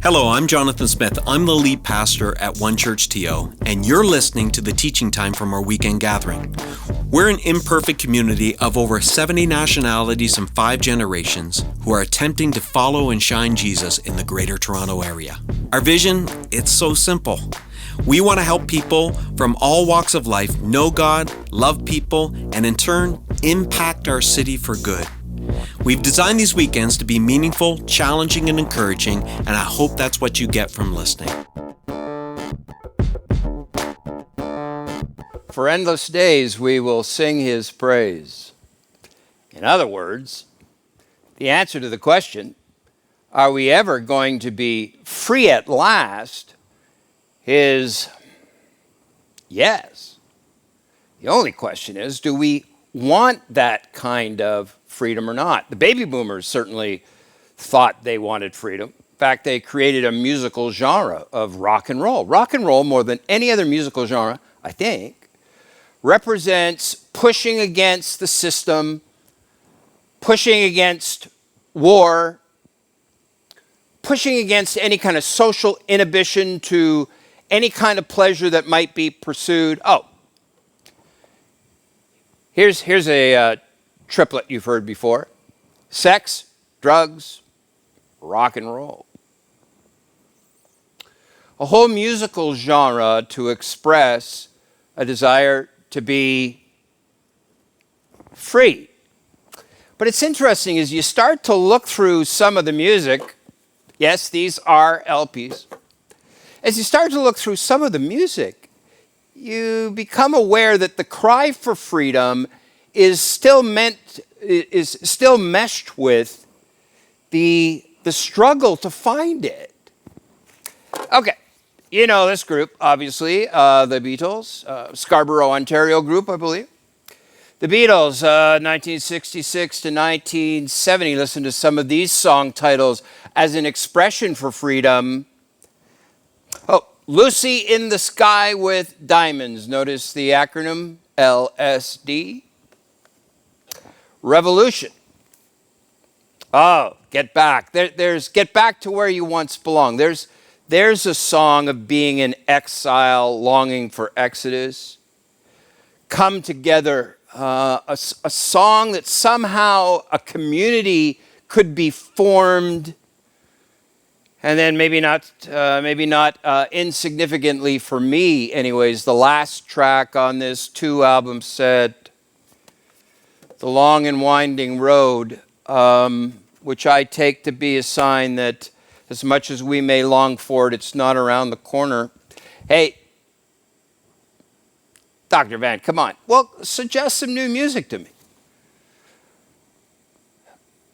Hello, I'm Jonathan Smith. I'm the lead pastor at One Church TO, and you're listening to the teaching time from our weekend gathering. We're an imperfect community of over 70 nationalities and 5 generations who are attempting to follow and shine Jesus in the Greater Toronto Area. Our vision, it's so simple. We want to help people from all walks of life know God, love people, and in turn, impact our city for good. We've designed these weekends to be meaningful, challenging, and encouraging, and I hope that's what you get from listening. For endless days we will sing his praise. In other words, the answer to the question, are we ever going to be free at last, is yes. The only question is, do we want that kind of freedom or not? The baby boomers certainly thought they wanted freedom. In fact, they created a musical genre of rock and roll. Rock and roll, more than any other musical genre, I think, represents pushing against the system, pushing against war, pushing against any kind of social inhibition to any kind of pleasure that might be pursued. Oh, here's a triplet you've heard before: sex, drugs, rock and roll. A whole musical genre to express a desire to be free. But it's interesting as you start to look through some of the music. Yes, these are LPs. As you start to look through some of the music, you become aware that the cry for freedom is still meshed with the struggle to find it. Okay, you know this group, obviously, the Beatles, Scarborough, Ontario group, I believe. The Beatles, 1966 to 1970, listen to some of these song titles as an expression for freedom. Oh, Lucy in the Sky with Diamonds. Notice the acronym LSD. Revolution. Oh, get back. There's get back to where you once belonged. There's a song of being in exile, longing for exodus. Come together. A song that somehow a community could be formed, and then maybe not insignificantly for me, anyways. The last track on this 2-album set, The Long and Winding Road, which I take to be a sign that as much as we may long for it, it's not around the corner. Hey, Dr. Van, come on. Well, suggest some new music to me.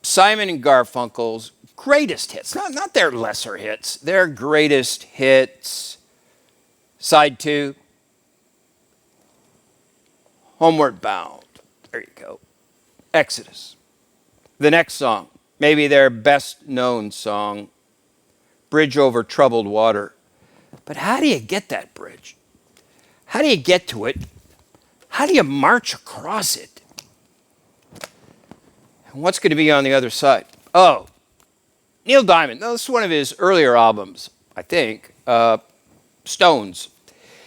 Simon and Garfunkel's greatest hits, not their lesser hits, their greatest hits. Side 2, Homeward Bound. There you go. Exodus. The next song, maybe their best known song, Bridge Over Troubled Water. But how do you get that bridge? How do you get to it? How do you march across it? And what's going to be on the other side? Oh, Neil Diamond. No, this is one of his earlier albums, I think, Stones.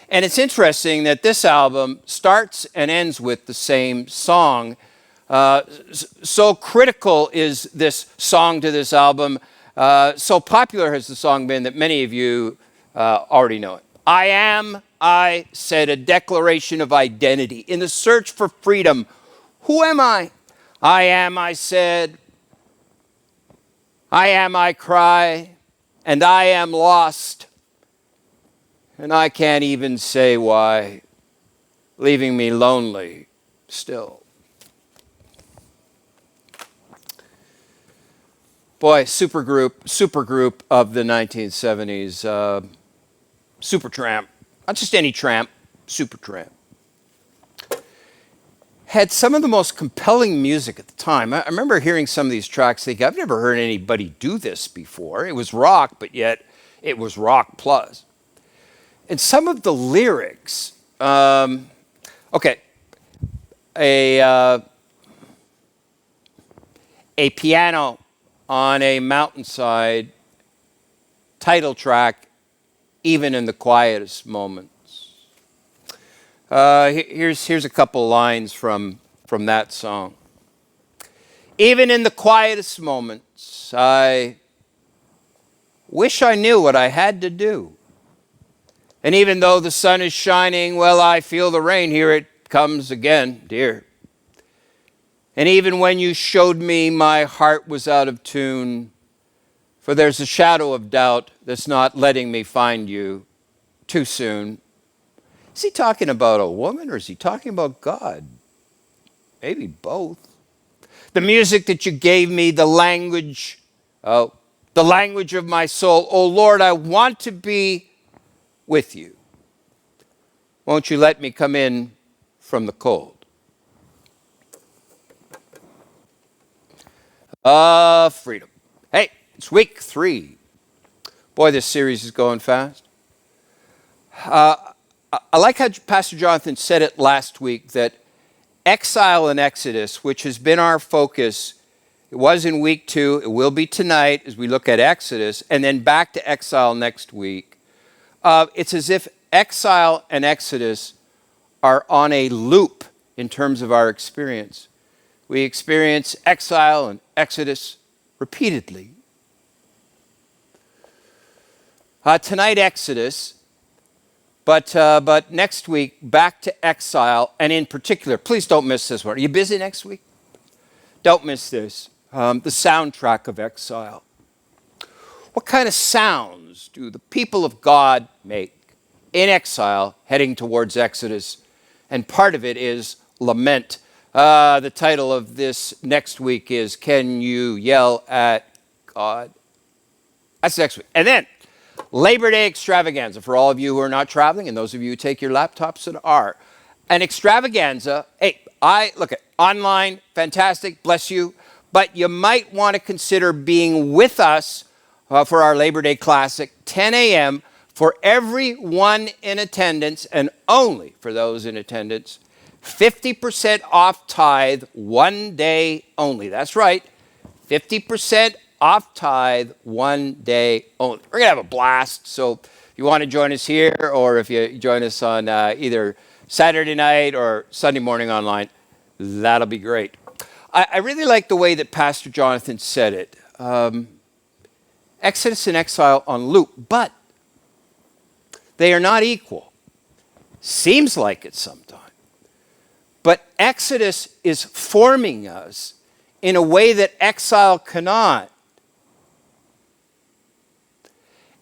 And it's interesting that this album starts and ends with the same song. So critical is this song to this album. So popular has the song been that many of you already know it. I said, a declaration of identity. In the search for freedom, who am I? I am, I said. I am, I cry. And I am lost. And I can't even say why, leaving me lonely still. Boy, supergroup of the 1970s. Supertramp. Not just any tramp, Supertramp. Had some of the most compelling music at the time. I remember hearing some of these tracks thinking, I've never heard anybody do this before. It was rock, but yet it was rock plus. And some of the lyrics, a piano on a mountainside title track, Even in the Quietest Moments. Here's a couple lines from that song. Even in the quietest moments, I wish I knew what I had to do. And even though the sun is shining, well, I feel the rain. Here it comes again, dear. And even when you showed me my heart was out of tune, for there's a shadow of doubt that's not letting me find you too soon. Is he talking about a woman or is he talking about God? Maybe both. The music that you gave me, the language of my soul. Oh Lord, I want to be with you. Won't you let me come in from the cold? Freedom. Hey, it's week 3. Boy, this series is going fast. I like how Pastor Jonathan said it last week, that exile and Exodus, which has been our focus, it was in week 2, it will be tonight as we look at Exodus, and then back to exile next week. It's as if exile and Exodus are on a loop in terms of our experience. We experience exile and Exodus repeatedly. Tonight, Exodus, but next week, back to exile, and in particular, please don't miss this one. Are you busy next week? Don't miss this. The soundtrack of exile. What kind of sounds do the people of God make in exile heading towards Exodus? And part of it is lament. The title of this next week is, Can You Yell at God? That's next week. And then, Labor Day extravaganza for all of you who are not traveling and those of you who take your laptops and are. An extravaganza, hey, look at online, fantastic, bless you, but you might want to consider being with us for our Labor Day Classic, 10 a.m. for everyone in attendance and only for those in attendance. 50% off tithe, one day only. That's right, 50% off tithe, one day only. We're going to have a blast, so if you want to join us here or if you join us on either Saturday night or Sunday morning online, that'll be great. I really like the way that Pastor Jonathan said it. Exodus and exile on loop, but they are not equal. Seems like it sometimes. But Exodus is forming us in a way that exile cannot.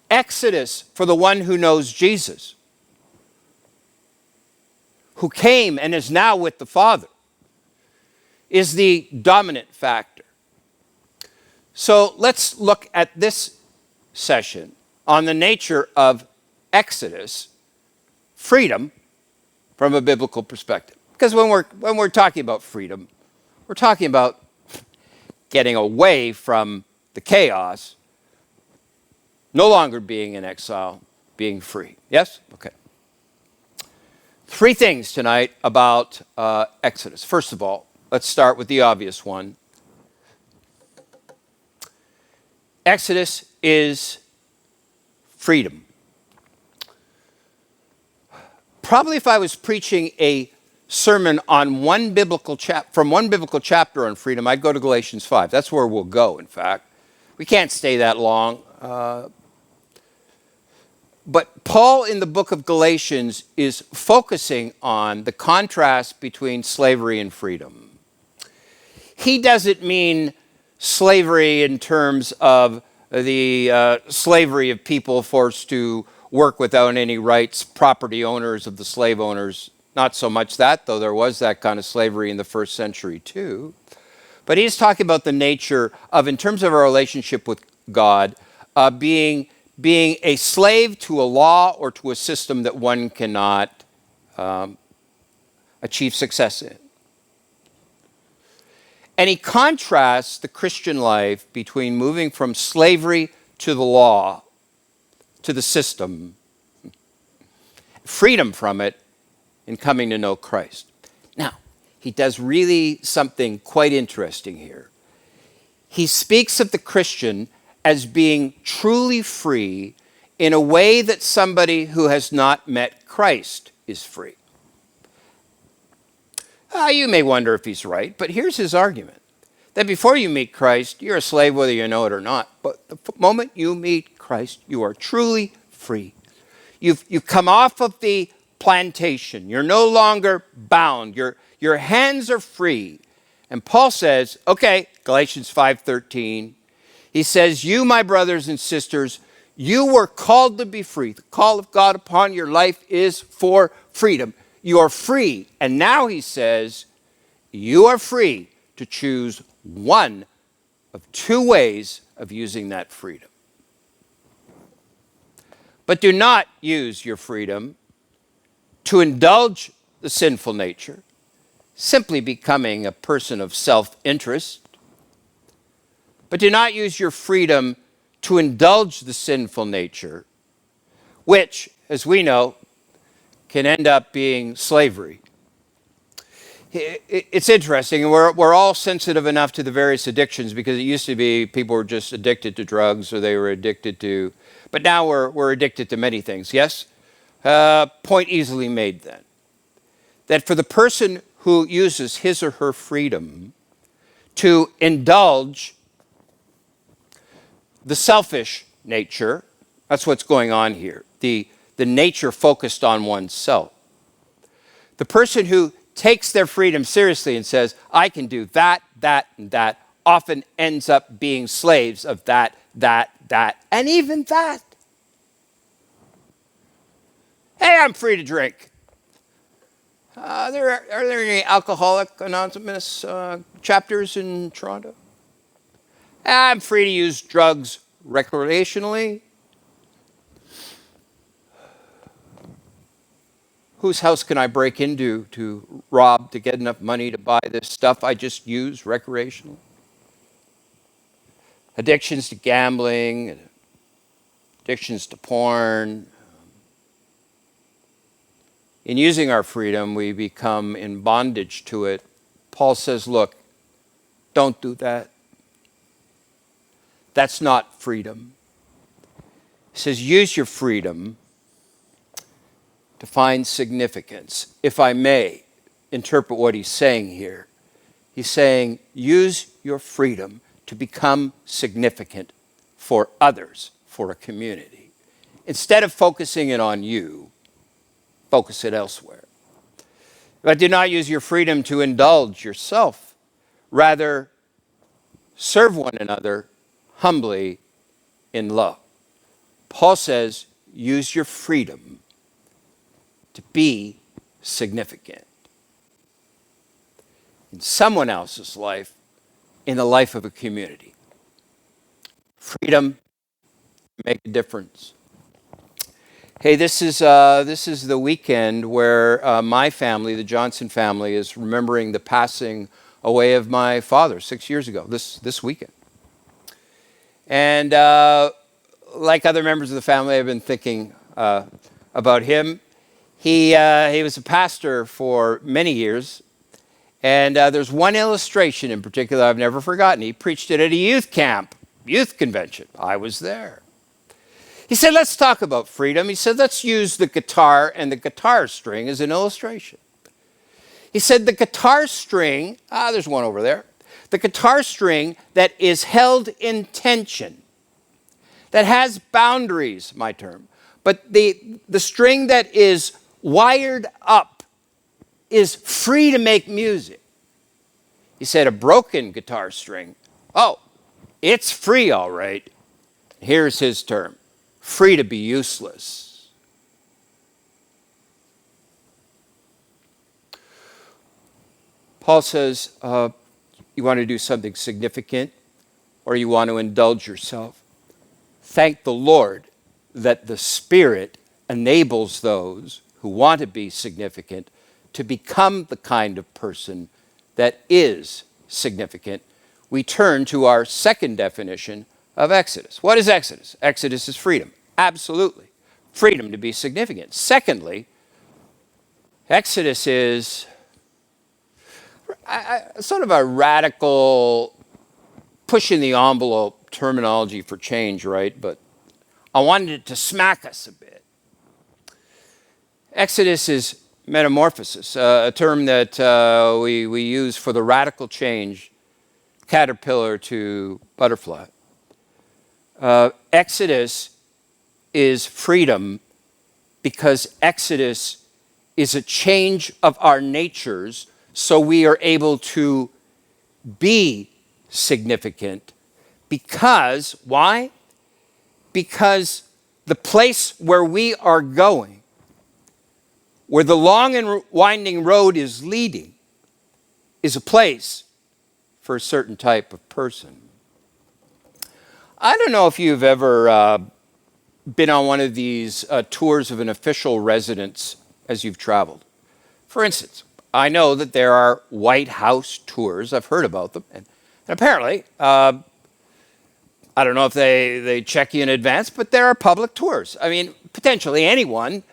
Exodus, for the one who knows Jesus, who came and is now with the Father, is the dominant factor. So let's look at this session on the nature of Exodus, freedom, from a biblical perspective. Because when we're talking about freedom, we're talking about getting away from the chaos, no longer being in exile, being free. Yes? Okay. 3 things tonight about Exodus. First of all, let's start with the obvious one. Exodus is freedom. Probably if I was preaching a sermon on from one biblical chapter on freedom, I'd go to Galatians 5. That's where we'll go, in fact. We can't stay that long. But Paul in the book of Galatians is focusing on the contrast between slavery and freedom. He doesn't mean slavery in terms of the slavery of people forced to work without any rights, property owners of the slave owners. Not so much that, though there was that kind of slavery in the first century too. But he's talking about the nature of, in terms of our relationship with God, being a slave to a law or to a system that one cannot achieve success in. And he contrasts the Christian life between moving from slavery to the law, to the system, freedom from it, and coming to know Christ. Now, he does really something quite interesting here. He speaks of the Christian as being truly free in a way that somebody who has not met Christ is free. You may wonder if he's right, but here's his argument. That before you meet Christ, you're a slave whether you know it or not. But the moment you meet Christ, you are truly free. You've come off of the plantation. You're no longer bound. Your hands are free. And Paul says, okay, Galatians 5:13, he says, you, my brothers and sisters, you were called to be free. The call of God upon your life is for freedom. You are free. And now he says, you are free to choose one of two ways of using that freedom. But do not use your freedom to indulge the sinful nature, simply becoming a person of self-interest. But do not use your freedom to indulge the sinful nature, which, as we know, can end up being slavery. It's interesting, and we're all sensitive enough to the various addictions, because it used to be people were just addicted to drugs, or they were addicted to, but now we're addicted to many things, yes? Point easily made then. That for the person who uses his or her freedom to indulge the selfish nature, that's what's going on here, the nature focused on oneself. The person who takes their freedom seriously and says, I can do that, that, and that, often ends up being slaves of that, and even that. Hey, I'm free to drink. Are there any Alcoholics Anonymous chapters in Toronto? I'm free to use drugs recreationally. Whose house can I break into to rob to get enough money to buy this stuff I just use recreationally? Addictions to gambling, addictions to porn. In using our freedom, we become in bondage to it. Paul says, look, don't do that. That's not freedom. He says, use your freedom to find significance. If I may interpret what he's saying here, he's saying, use your freedom to become significant for others, for a community. Instead of focusing it on you, focus it elsewhere. But do not use your freedom to indulge yourself. Rather, serve one another humbly in love. Paul says, use your freedom to be significant in someone else's life, in the life of a community. Freedom to make a difference. Hey, this is the weekend where my family, the Johnson family, is remembering the passing away of my father 6 years ago, this weekend. And like other members of the family, I've been thinking about him. He was a pastor for many years, and there's one illustration in particular I've never forgotten. He preached it at a youth camp, youth convention. I was there. He said, let's talk about freedom. He said, let's use the guitar and the guitar string as an illustration. He said, the guitar string, there's one over there, the guitar string that is held in tension, that has boundaries, my term, but the string that is wired up is free to make music. He said, a broken guitar string, it's free, all right. Here's his term, free to be useless. Paul says, you want to do something significant, or you want to indulge yourself. Thank the Lord that the Spirit enables those who want to be significant to become the kind of person that is significant. We turn to our second definition of Exodus. What is Exodus? Exodus is freedom. Absolutely. Freedom to be significant. Secondly, Exodus is sort of a radical pushing the envelope terminology for change, right? But I wanted it to smack us a bit. Exodus is metamorphosis, a term that we use for the radical change, caterpillar to butterfly. Exodus is freedom because Exodus is a change of our natures so we are able to be significant. Because, why? Because the place where we are going, where the long and winding road is leading, is a place for a certain type of person. I don't know if you've ever been on one of these tours of an official residence as you've traveled. For instance, I know that there are White House tours. I've heard about them. And apparently, I don't know if they check you in advance, but there are public tours. I mean, potentially anyone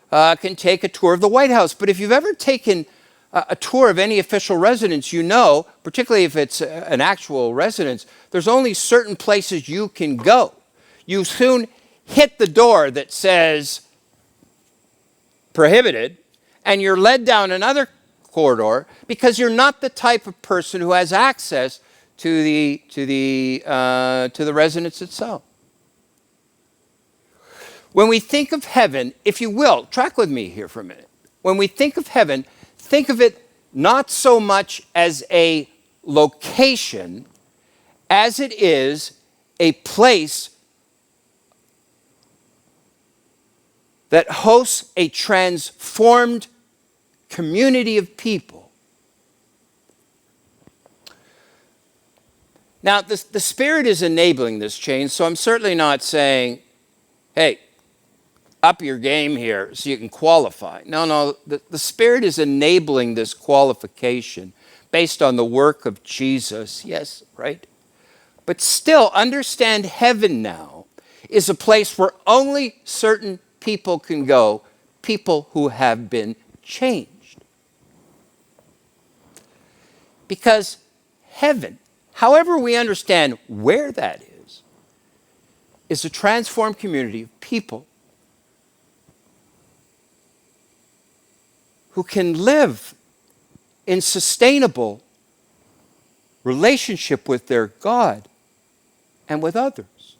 can take a tour of the White House. But if you've ever taken a tour of any official residence, you know, particularly if it's an actual residence, there's only certain places you can go. You soon hit the door that says prohibited, and you're led down another corridor because you're not the type of person who has access to the residence itself. When we think of heaven, if you will, track with me here for a minute. When we think of heaven, think of it not so much as a location as it is a place that hosts a transformed community of people. Now, the Spirit is enabling this change, so I'm certainly not saying, hey, up your game here so you can qualify. No, the Spirit is enabling this qualification based on the work of Jesus, yes, right? But still, understand heaven now is a place where only certain people can go, people who have been changed. Because heaven, however we understand where that is a transformed community of people who can live in sustainable relationship with their God and with others.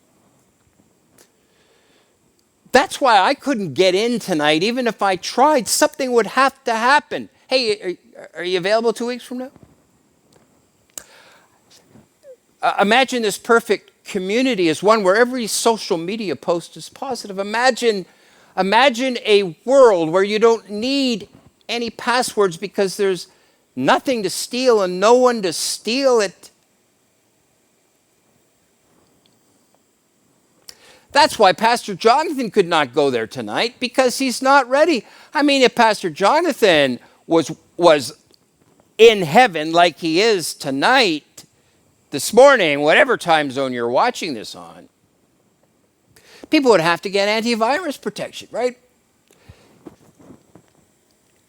That's why I couldn't get in tonight, even if I tried. Something would have to happen. Hey, are you available 2 weeks from now? Imagine this perfect community as one where every social media post is positive. Imagine a world where you don't need any passwords because there's nothing to steal and no one to steal it. That's why Pastor Jonathan could not go there tonight, because he's not ready. I mean, if Pastor Jonathan was in heaven like he is tonight, this morning, whatever time zone you're watching this on, people would have to get antivirus protection, right?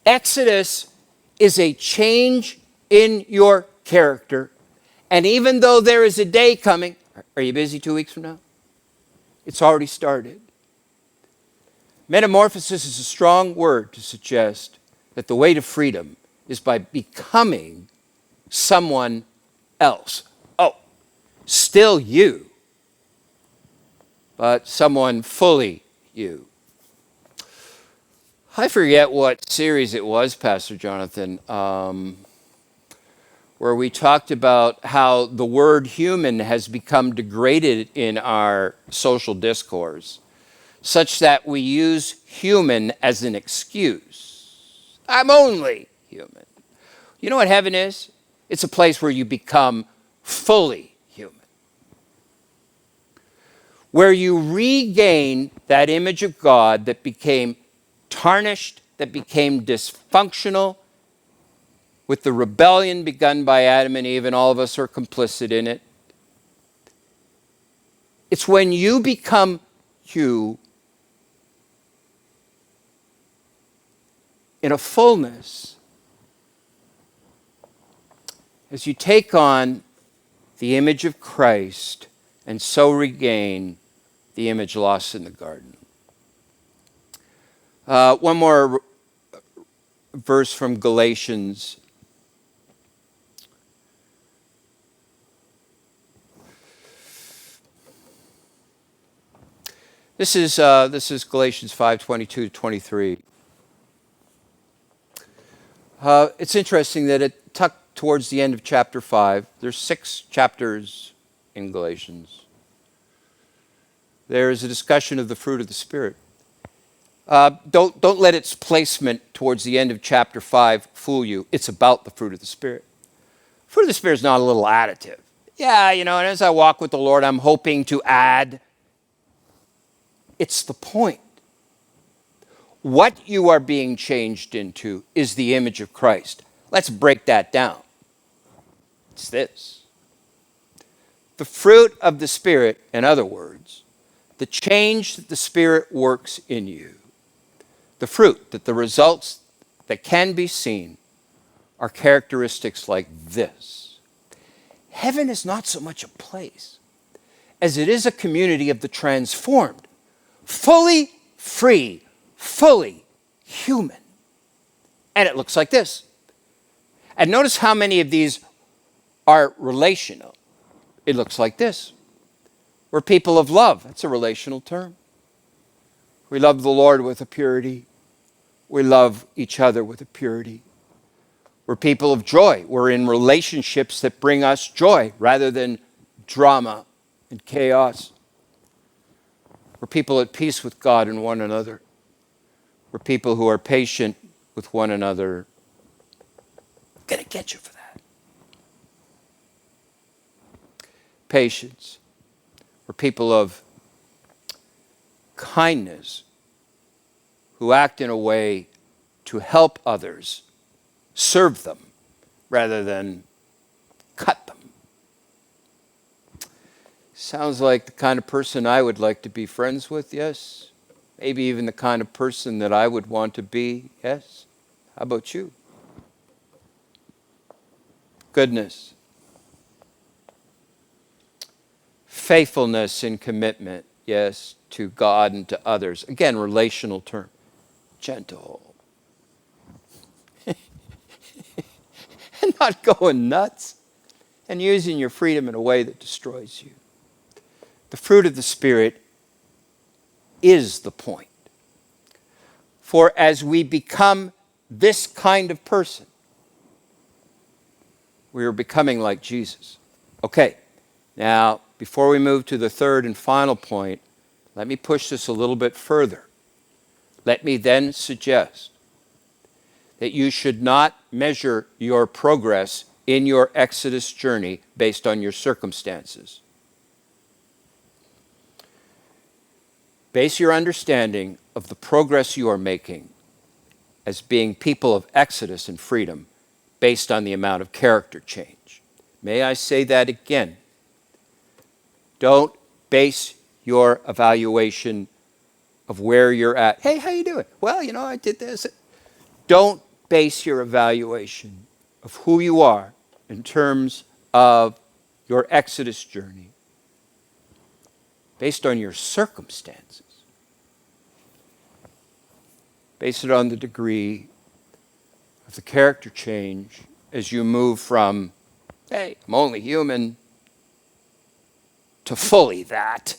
Exodus is a change in your character. And even though there is a day coming, are you busy 2 weeks from now? It's already started. Metamorphosis is a strong word to suggest that the way to freedom is by becoming someone else. Oh, still you, but someone fully you. I forget what series it was, Pastor Jonathan, where we talked about how the word human has become degraded in our social discourse, such that we use human as an excuse. I'm only human. You know what heaven is? It's a place where you become fully human, where you regain that image of God that became tarnished, that became dysfunctional with the rebellion begun by Adam and Eve, and all of us are complicit in it. It's when you become you in a fullness, as you take on the image of Christ, and so regain the image lost in the garden. One more verse from Galatians. This is Galatians 5:22-23. It's interesting that it tucked towards the end of chapter 5. There's 6 chapters in Galatians. There is a discussion of the fruit of the Spirit. Don't let its placement towards the end of chapter 5 fool you. It's about the fruit of the Spirit. Fruit of the Spirit is not a little additive. Yeah, and as I walk with the Lord, I'm hoping to add. It's the point. What you are being changed into is the image of Christ. Let's break that down. It's this. The fruit of the Spirit, in other words, the change that the Spirit works in you, the fruit, that the results that can be seen are characteristics like this. Heaven is not so much a place as it is a community of the transformed, fully free, fully human. And it looks like this. And notice how many of these are relational. It looks like this. We're people of love. That's a relational term. We love the Lord with a purity. We love each other with a purity. We're people of joy. We're in relationships that bring us joy rather than drama and chaos. We're people at peace with God and one another. We're people who are patient with one another. I'm going to get you for that. Patience. We're people of kindness who act in a way to help others, serve them, rather than cut them. Sounds like the kind of person I would like to be friends with, yes. Maybe even the kind of person that I would want to be, yes. How about you? Goodness. Faithfulness and commitment, yes, to God and to others. Again, relational term. Gentle. And not going nuts and using your freedom in a way that destroys you. The fruit of the Spirit is the point. For as we become this kind of person, we are becoming like Jesus. Okay, now before we move to the third and final point, let me push this a little bit further. Let me then suggest that you should not measure your progress in your Exodus journey based on your circumstances. Base your understanding of the progress you are making as being people of Exodus and freedom based on the amount of character change. May I say that again? Don't base your evaluation of where you're at. Hey, how you doing? Well, I did this. Don't base your evaluation of who you are in terms of your Exodus journey based on your circumstances. Base it on the degree of the character change as you move from, hey, I'm only human, to fully that.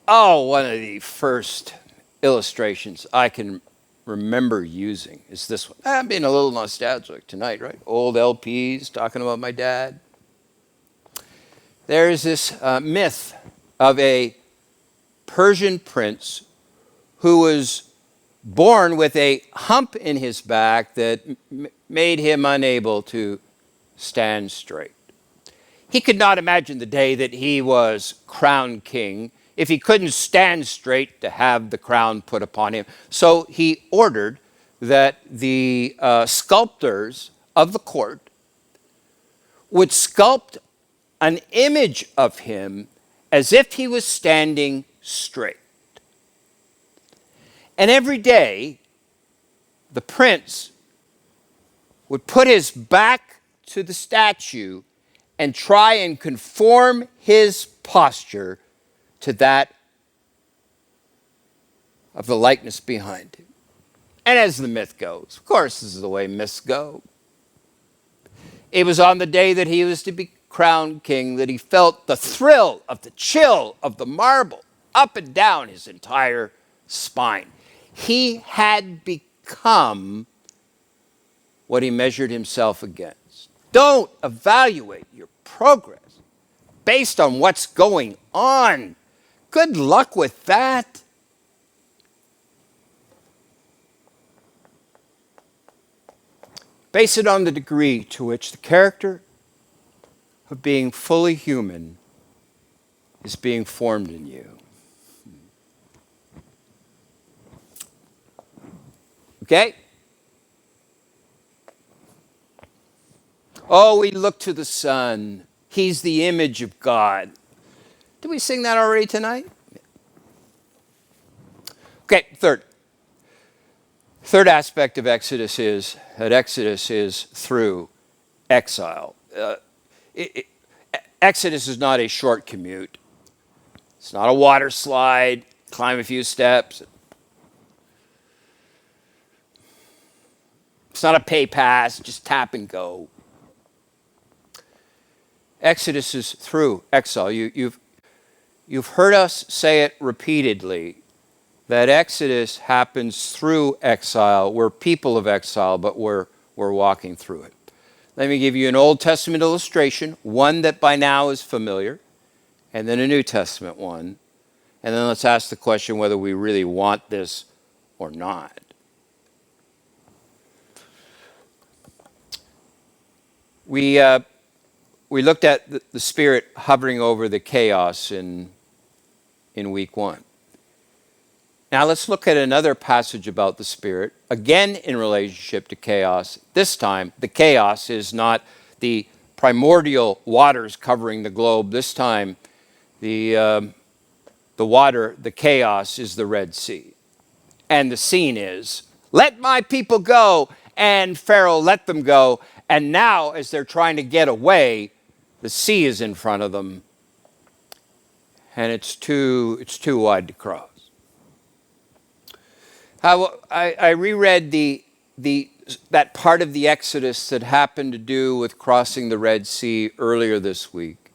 Oh, one of the first illustrations I can remember using is this one. I'm being a little nostalgic tonight, right? Old LPs talking about my dad. There's this myth of a Persian prince who was born with a hump in his back that made him unable to stand straight. He could not imagine the day that he was crowned king if he couldn't stand straight to have the crown put upon him. So he ordered that the sculptors of the court would sculpt an image of him as if he was standing straight. And every day, the prince would put his back to the statue and try and conform his posture to that of the likeness behind him. And as the myth goes, of course this is the way myths go, it was on the day that he was to be crowned king that he felt the thrill of the chill of the marble up and down his entire spine. He had become what he measured himself against. Don't evaluate your progress based on what's going on. Good luck with that. Base it on the degree to which the character of being fully human is being formed in you. Okay? Oh, we look to the Son. He's the image of God. Did we sing that already tonight? Okay, Third aspect of Exodus is that Exodus is through exile. Exodus is not a short commute. It's not a water slide, climb a few steps. It's not a pay pass, just tap and go. Exodus is through exile. You've heard us say it repeatedly, that Exodus happens through exile. We're people of exile, but we're walking through it. Let me give you an Old Testament illustration, one that by now is familiar, and then a New Testament one. And then let's ask the question whether we really want this or not. We looked at the Spirit hovering over the chaos in week 1. Now let's look at another passage about the Spirit, again in relationship to chaos. This time, the chaos is not the primordial waters covering the globe. This time, the water, the chaos, is the Red Sea. And the scene is, let my people go, and Pharaoh let them go. And now, as they're trying to get away, the sea is in front of them, and it's too wide to cross. I reread that part of the Exodus that happened to do with crossing the Red Sea earlier this week.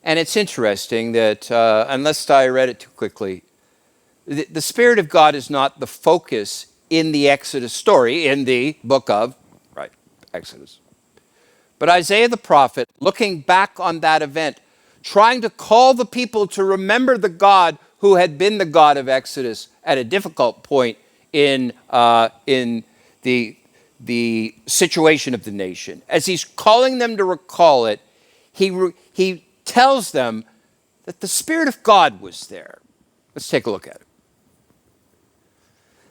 And it's interesting that, unless I read it too quickly, the Spirit of God is not the focus in the Exodus story, in the book of, Exodus. But Isaiah the prophet, looking back on that event, trying to call the people to remember the God who had been the God of Exodus at a difficult point in the situation of the nation. As he's calling them to recall it, he tells them that the Spirit of God was there. Let's take a look at it.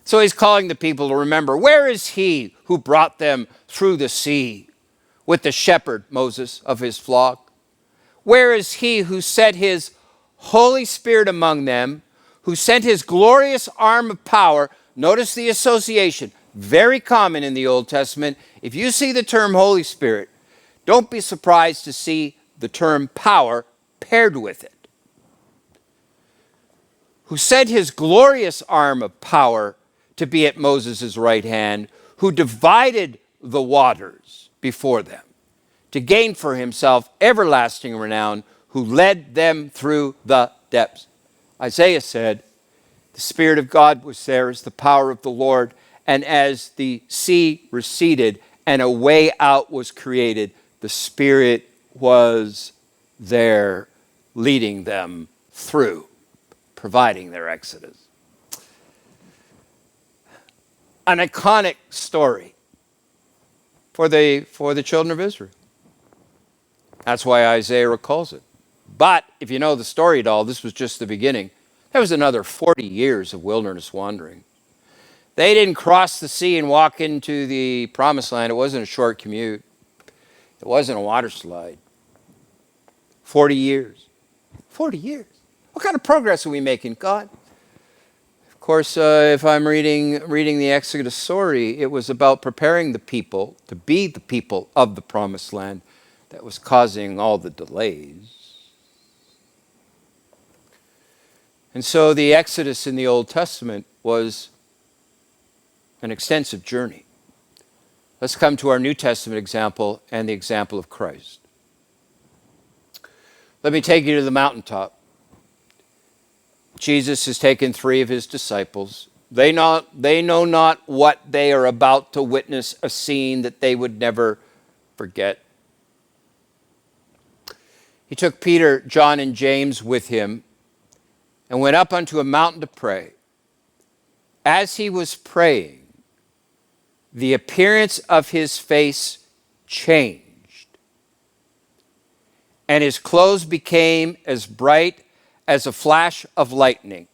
So he's calling the people to remember, where is he who brought them through the sea with the shepherd, Moses, of his flock? Where is he who set his Holy Spirit among them, who sent his glorious arm of power? Notice the association, very common in the Old Testament. If you see the term Holy Spirit, don't be surprised to see the term power paired with it. Who sent his glorious arm of power to be at Moses' right hand, who divided the waters before them, to gain for himself everlasting renown, who led them through the depths. Isaiah said, the Spirit of God was there as the power of the Lord, and as the sea receded and a way out was created, the Spirit was there leading them through, providing their exodus. An iconic story for the children of Israel. That's why Isaiah recalls it. But if you know the story at all, this was just the beginning. There was another 40 years of wilderness wandering. They didn't cross the sea and walk into the promised land. It wasn't a short commute. It wasn't a water slide. 40 years. 40 years. What kind of progress are we making, God? Of course, if I'm reading the Exodus story, it was about preparing the people to be the people of the promised land that was causing all the delays. And so the Exodus in the Old Testament was an extensive journey. Let's come to our New Testament example and the example of Christ. Let me take you to the mountaintop. Jesus has taken 3 of his disciples. They know not what they are about to witness, a scene that they would never forget. He took Peter, John, and James with him and went up unto a mountain to pray. As he was praying, the appearance of his face changed, and his clothes became as bright as a flash of lightning.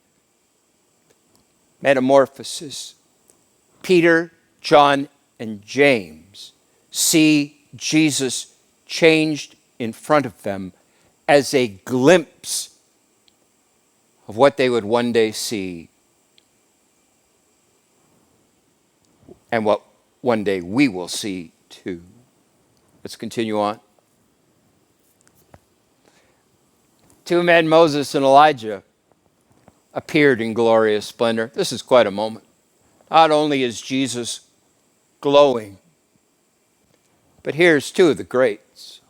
Metamorphosis. Peter, John, and James see Jesus changed in front of them as a glimpse of what they would one day see and what one day we will see too. Let's continue on. 2 men, Moses and Elijah, appeared in glorious splendor. This is quite a moment. Not only is Jesus glowing, but here's 2 of the greats,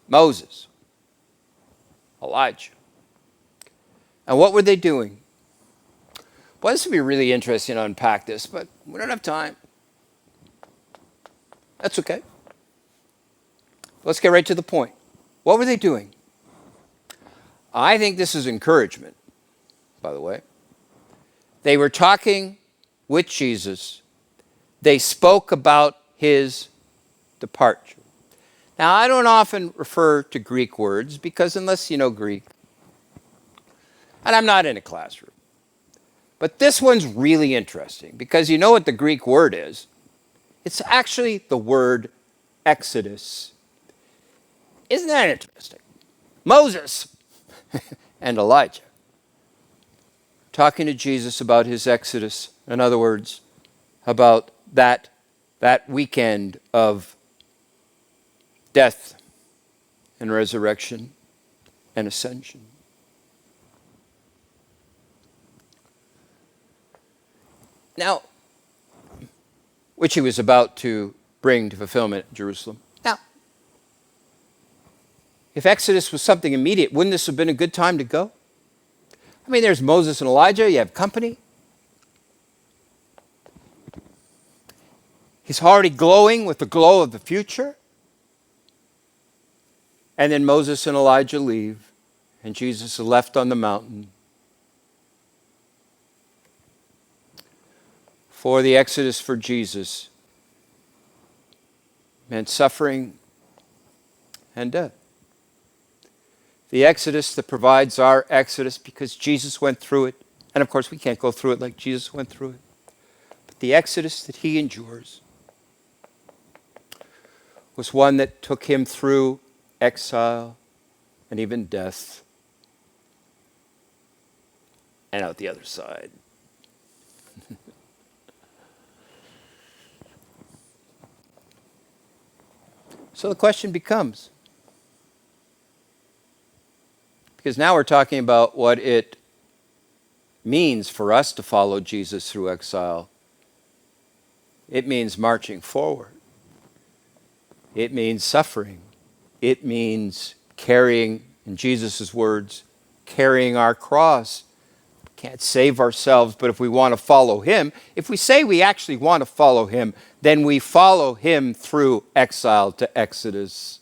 Moses, Elijah. And what were they doing? Boy, this would be really interesting to unpack this, but we don't have time. That's okay. Let's get right to the point. What were they doing? I think this is encouragement, by the way. They were talking with Jesus. They spoke about his departure. Now, I don't often refer to Greek words because unless you know Greek, and I'm not in a classroom, but this one's really interesting because you know what the Greek word is. It's actually the word Exodus. Isn't that interesting? Moses and Elijah talking to Jesus about his Exodus. In other words, about that weekend of death and resurrection and ascension. Now, which he was about to bring to fulfillment in Jerusalem. Now, if Exodus was something immediate, wouldn't this have been a good time to go? I mean, there's Moses and Elijah, you have company. He's already glowing with the glow of the future. And then Moses and Elijah leave, and Jesus is left on the mountain. For the Exodus for Jesus meant suffering and death. The Exodus that provides our Exodus because Jesus went through it. And of course, we can't go through it like Jesus went through it. But the Exodus that he endures was one that took him through exile and even death and out the other side. So the question becomes, because now we're talking about what it means for us to follow Jesus through exile. It means marching forward. It means suffering. It means carrying, in Jesus' words, carrying our cross. We can't save ourselves, but if we want to follow him, if we say we actually want to follow him, then we follow him through exile to Exodus.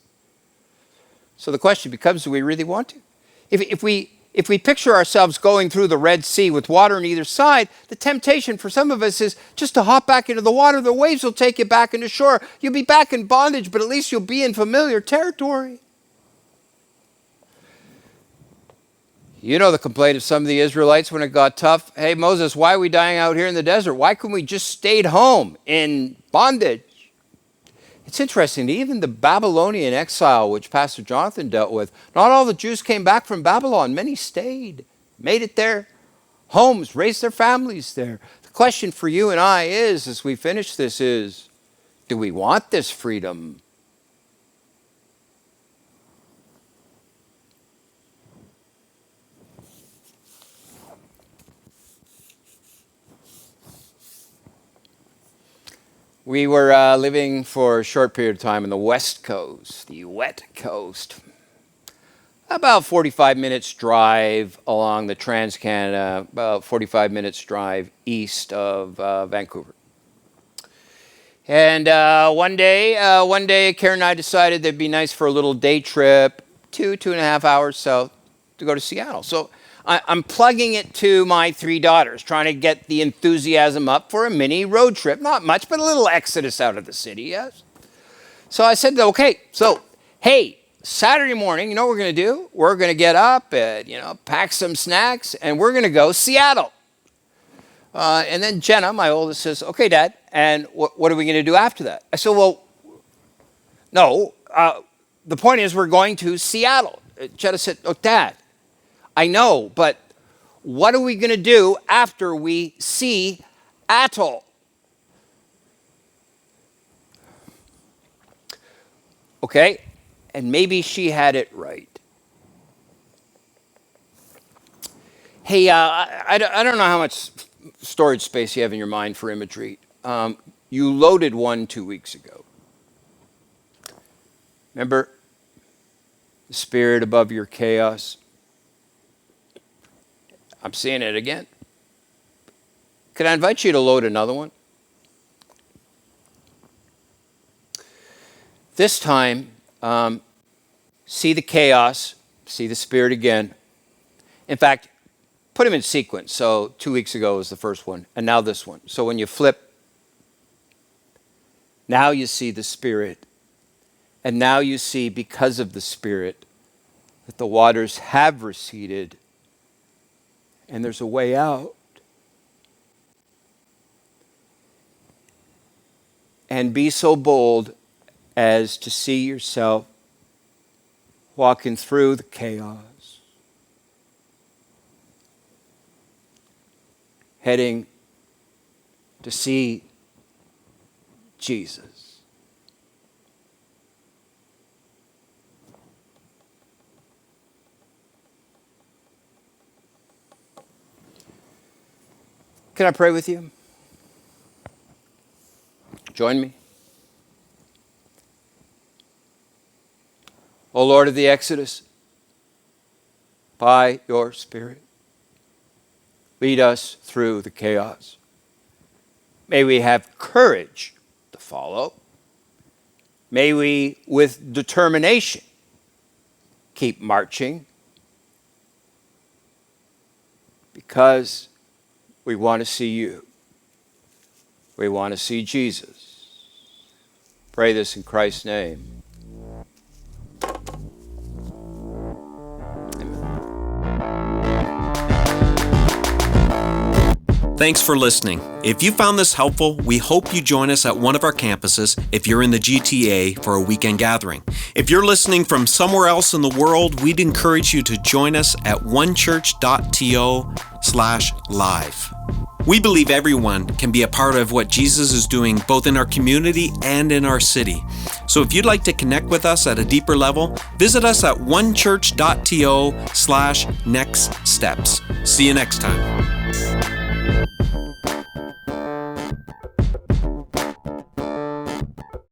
So the question becomes, do we really want to? If we picture ourselves going through the Red Sea with water on either side, the temptation for some of us is just to hop back into the water. The waves will take you back into shore. You'll be back in bondage, but at least you'll be in familiar territory. You know the complaint of some of the Israelites when it got tough. Hey, Moses, why are we dying out here in the desert? Why couldn't we just stayed home in bondage? It's interesting, even the Babylonian exile, which Pastor Jonathan dealt with, not all the Jews came back from Babylon. Many stayed, made it their homes, raise their families there. The question for you and I is, as we finish this, is, do we want this freedom? We were living for a short period of time on the West Coast, the wet coast. About 45 minutes drive along the Trans-Canada, about 45 minutes drive east of Vancouver. And one day, Karen and I decided it'd be nice for a little day trip, 2.5 hours south, to go to Seattle. So I'm plugging it to my 3 daughters, trying to get the enthusiasm up for a mini road trip. Not much, but a little exodus out of the city, yes? So I said, okay, so, hey, Saturday morning, you know what we're going to do? We're going to get up and, pack some snacks, and we're going to go Seattle. And then Jenna, my oldest, says, okay, Dad, and what are we going to do after that? I said, well, no, the point is we're going to Seattle. Jenna said, oh, Dad, I know, but what are we going to do after we see Atoll? Okay, and maybe she had it right. Hey, I don't know how much storage space you have in your mind for imagery. You loaded one 2 weeks ago. Remember the spirit above your chaos? I'm seeing it again. Could I invite you to load another one? This time, see the chaos, see the spirit again. In fact, put them in sequence. So 2 weeks ago was the first one, and now this one. So when you flip, now you see the spirit. And now you see, because of the spirit, that the waters have receded and there's a way out. And be so bold as to see yourself walking through the chaos, heading to see Jesus. Can I pray with you? Join me. O Lord of the Exodus, by your Spirit, lead us through the chaos. May we have courage to follow. May we, with determination, keep marching, because we want to see you. We want to see Jesus. Pray this in Christ's name. Thanks for listening. If you found this helpful, we hope you join us at one of our campuses if you're in the GTA for a weekend gathering. If you're listening from somewhere else in the world, we'd encourage you to join us at onechurch.to/live. We believe everyone can be a part of what Jesus is doing both in our community and in our city. So if you'd like to connect with us at a deeper level, visit us at onechurch.to/nextsteps. See you next time.